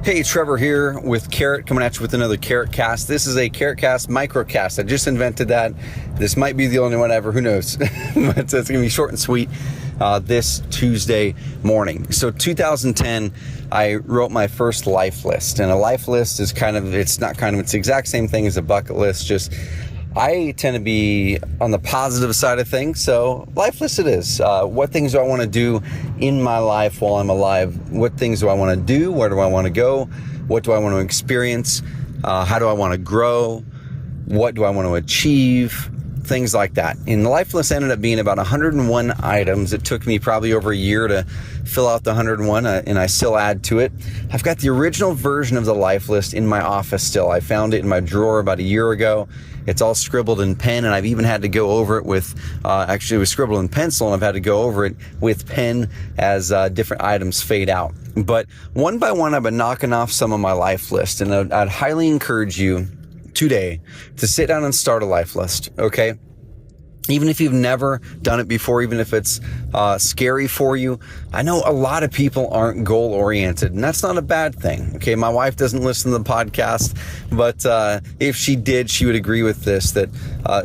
Hey, Trevor here with Carrot, coming at you with another CarrotCast. This is a CarrotCast microcast. I just invented that. This might be the only one ever, who knows? But it's going to be short and sweet this Tuesday morning. So 2010, I wrote my first life list. And a life list is it's the exact same thing as a bucket list, just I tend to be on the positive side of things, so life list it is. What things do I want to do in my life while I'm alive? What things do I want to do? Where do I want to go? What do I want to experience? How do I want to grow? What do I want to achieve? Things like that. And the life list ended up being about 101 items. It took me probably over a year to fill out the 101, and I still add to it. I've got the original version of the life list in my office still. I found it in my drawer about a year ago. It's all scribbled in pen, and I've even had to go over it with, actually it was scribbled in pencil, and I've had to go over it with pen as different items fade out. But one by one, I've been knocking off some of my life list, and I'd highly encourage you today to sit down and start a life list, okay? Even if you've never done it before, even if it's scary for you. I know a lot of people aren't goal oriented, and that's not a bad thing. Okay, my wife doesn't listen to the podcast, but if she did, she would agree with this, that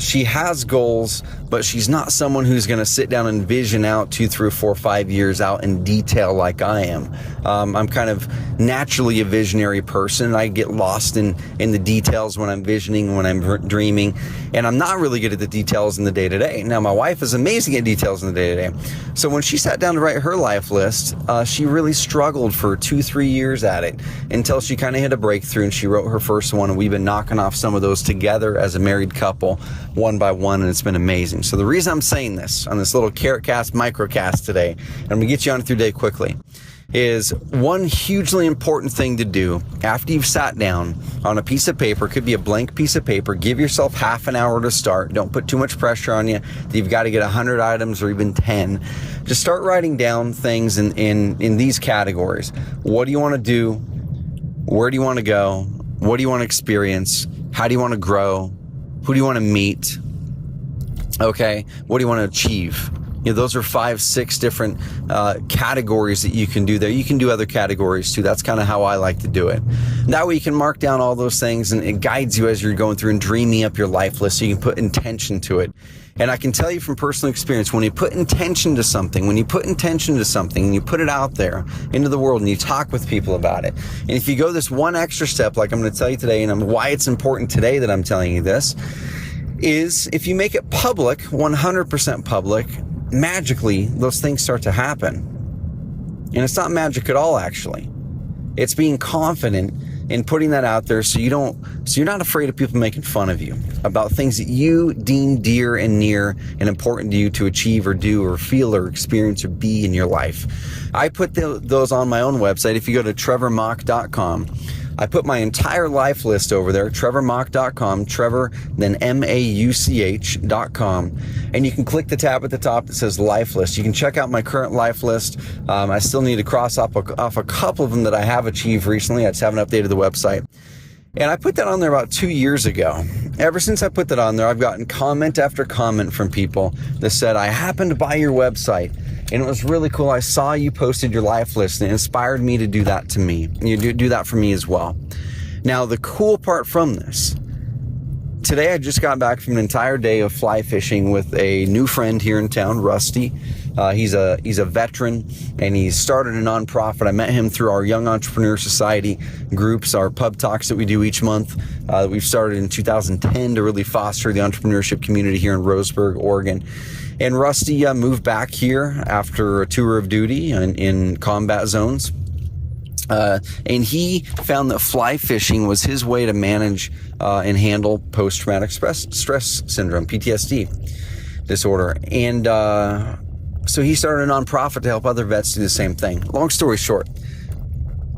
she has goals, but she's not someone who's going to sit down and vision out 2, 3, 4, 5 years out in detail like I am. I'm kind of naturally a visionary person. I get lost in the details when I'm visioning, when I'm dreaming, and I'm not really good at the details in the day-to-day. Now, my wife is amazing at details in the day-to-day. So when she sat down to write her life list, she really struggled for 2, 3 years at it until she kind of hit a breakthrough and she wrote her first one, and we've been knocking off some of those together as a married couple, one by one, and it's been amazing. So the reason I'm saying this on this little CarrotCast microcast today, and I'm going to get you on through day quickly, is one hugely important thing to do after you've sat down on a piece of paper. Could be a blank piece of paper. Give yourself half an hour to start. Don't put too much pressure on you that you've got to get 100 items or even 10. Just start writing down things in these categories. What do you want to do? Where do you want to go? What do you want to experience? How do you want to grow? Who do you want to meet? Okay, what do you want to achieve? You know, those are 5, 6 different categories that you can do there. You can do other categories too. That's kind of how I like to do it. That way you can mark down all those things, and it guides you as you're going through and dreaming up your life list, so you can put intention to it. And I can tell you from personal experience, when you put intention to something, and you put it out there into the world and you talk with people about it, and if you go this one extra step, like I'm going to tell you today, and why it's important today that I'm telling you this, is if you make it public, 100% public, magically those things start to happen. And it's not magic at all, actually. It's being confident in putting that out there, so you're not afraid of people making fun of you about things that you deem dear and near and important to you to achieve or do or feel or experience or be in your life. I put those on my own website. If you go to trevormach.com, I put my entire life list over there, trevormach.com, Trevor, then MAUCH.com, and you can click the tab at the top that says life list. You can check out my current life list. I still need to cross off a couple of them that I have achieved recently. I just haven't updated the website. And I put that on there about 2 years ago. Ever since I put that on there, I've gotten comment after comment from people that said, I happened to buy your website, and it was really cool. I saw you posted your life list, and it inspired me to do that to me. And you do that for me as well. Now, the cool part from this, today I just got back from an entire day of fly fishing with a new friend here in town, Rusty. He's a veteran, and he's started a nonprofit. I met him through our Young Entrepreneur Society groups, our pub talks that we do each month, that we've started in 2010 to really foster the entrepreneurship community here in Roseburg, Oregon. And Rusty moved back here after a tour of duty in combat zones. And he found that fly fishing was his way to manage and handle post-traumatic stress syndrome, PTSD disorder. And so he started a nonprofit to help other vets do the same thing. Long story short,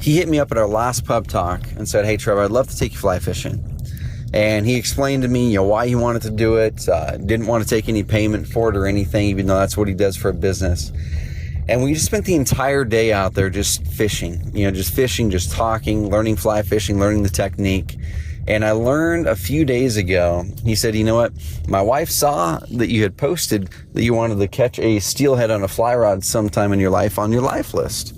he hit me up at our last pub talk and said, hey, Trevor, I'd love to take you fly fishing. And he explained to me, why he wanted to do it. Didn't want to take any payment for it or anything, even though that's what he does for a business. And we just spent the entire day out there just fishing, just talking, learning fly fishing, learning the technique. And I learned a few days ago, he said, you know what? My wife saw that you had posted that you wanted to catch a steelhead on a fly rod sometime in your life on your life list.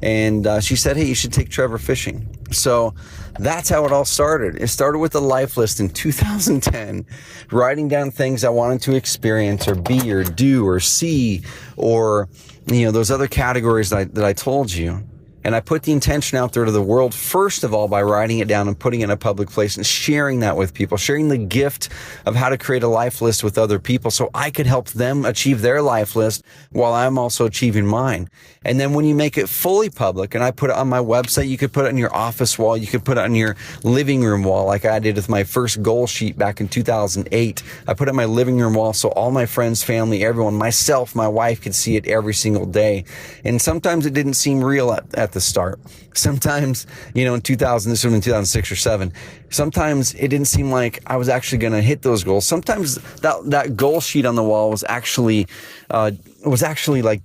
And she said, hey, you should take Trevor fishing. So that's how it all started. It started with a life list in 2010, writing down things I wanted to experience or be or do or see, or, those other categories that I told you. And I put the intention out there to the world, first of all, by writing it down and putting it in a public place and sharing that with people, sharing the gift of how to create a life list with other people so I could help them achieve their life list while I'm also achieving mine. And then when you make it fully public, and I put it on my website, you could put it on your office wall, you could put it on your living room wall, like I did with my first goal sheet back in 2008. I put it on my living room wall so all my friends, family, everyone, myself, my wife could see it every single day. And sometimes it didn't seem real at the start. Sometimes, in 2000, this was in 2006 or 7, sometimes it didn't seem like I was actually going to hit those goals. Sometimes that goal sheet on the wall was actually like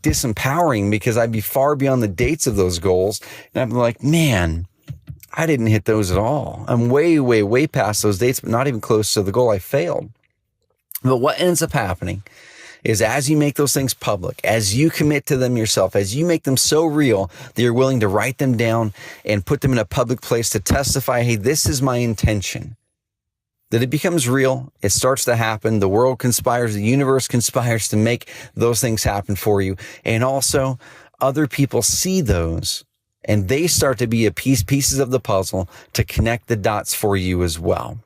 disempowering because I'd be far beyond the dates of those goals. And I'd be like, man, I didn't hit those at all. I'm way, way, way past those dates, but not even close to the goal. I failed. But what ends up happening is as you make those things public, as you commit to them yourself, as you make them so real that you're willing to write them down and put them in a public place to testify, hey, this is my intention, that it becomes real. It starts to happen. The world conspires, the universe conspires to make those things happen for you. And also other people see those and they start to be pieces of the puzzle to connect the dots for you as well.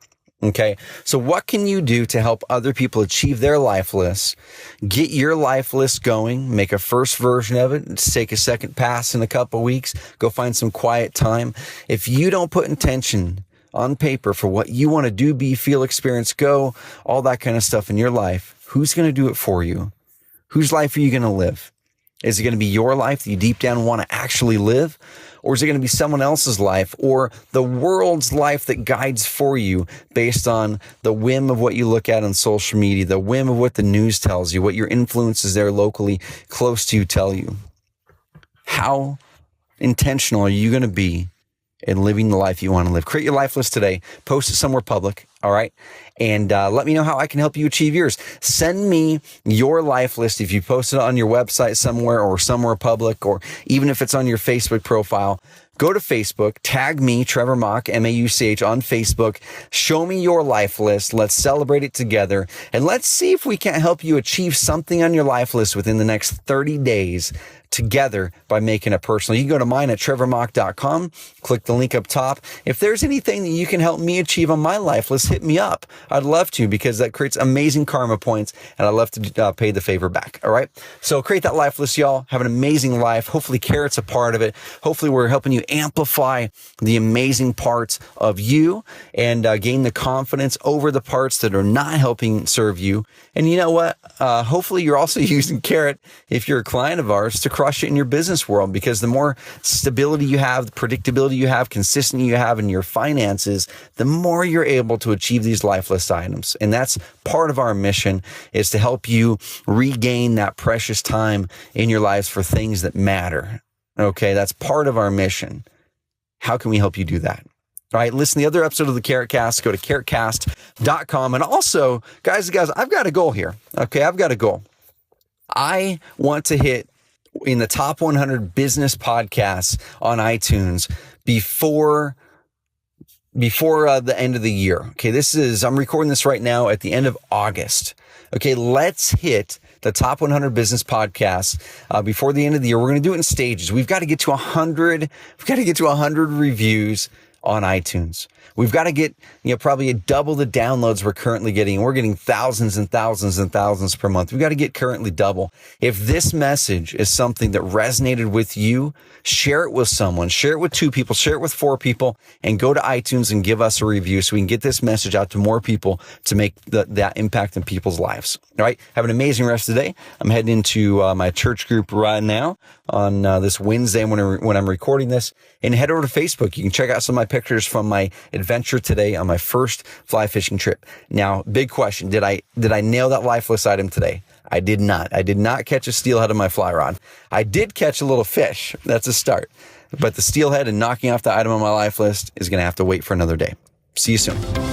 Okay, so what can you do to help other people achieve their life lists? Get your life list going, make a first version of it, take a second pass in a couple weeks, go find some quiet time. If you don't put intention on paper for what you want to do, be, feel, experience, go, all that kind of stuff in your life, who's going to do it for you? Whose life are you going to live? Is it going to be your life that you deep down want to actually live? Or is it going to be someone else's life or the world's life that guides for you based on the whim of what you look at on social media, the whim of what the news tells you, what your influences there locally close to you tell you? How intentional are you going to be in living the life you want to live? Create your life list today. Post it somewhere public. All right. And let me know how I can help you achieve yours. Send me your life list if you post it on your website somewhere or somewhere public, or even if it's on your Facebook profile. Go to Facebook, tag me, Trevor Mauch, M-A-U-C-H, on Facebook. Show me your life list. Let's celebrate it together. And let's see if we can't help you achieve something on your life list within the next 30 days together by making it personal. You can go to mine at trevormauch.com, click the link up top. If there's anything that you can help me achieve on my life list, hit me up. I'd love to, because that creates amazing karma points, and I'd love to pay the favor back. All right. So create that life list, y'all. Have an amazing life. Hopefully Carrot's a part of it. Hopefully we're helping you amplify the amazing parts of you and gain the confidence over the parts that are not helping serve you. And you know what? Hopefully you're also using Carrot, if you're a client of ours, to crush it in your business world, because the more stability you have, the predictability you have, consistency you have in your finances, the more you're able to achieve these life list items. And that's part of our mission, is to help you regain that precious time in your lives for things that matter. Okay, that's part of our mission. How can we help you do that? All right, listen to the other episode of the CarrotCast. Go to CarrotCast.com. And also, guys, I've got a goal here. Okay, I've got a goal. I want to hit in the top 100 business podcasts on iTunes before the end of the year. Okay, I'm recording this right now at the end of August. Okay, let's hit the top 100 business podcasts before the end of the year. We're going to do it in stages. We've got to get to 100. We've got to get to 100 reviews on iTunes. We've got to get, probably double the downloads we're currently getting. We're getting thousands and thousands and thousands per month. We've got to get currently double. If this message is something that resonated with you, share it with someone, share it with 2 people, share it with 4 people, and go to iTunes and give us a review so we can get this message out to more people to make that impact in people's lives. All right. Have an amazing rest of the day. I'm heading into my church group right now on this Wednesday when I'm recording this. And head over to Facebook. You can check out some of my pictures from my adventure today on my first fly fishing trip. Now, big question. Did I nail that life list item today? I did not. I did not catch a steelhead on my fly rod. I did catch a little fish. That's a start. But the steelhead and knocking off the item on my life list is going to have to wait for another day. See you soon.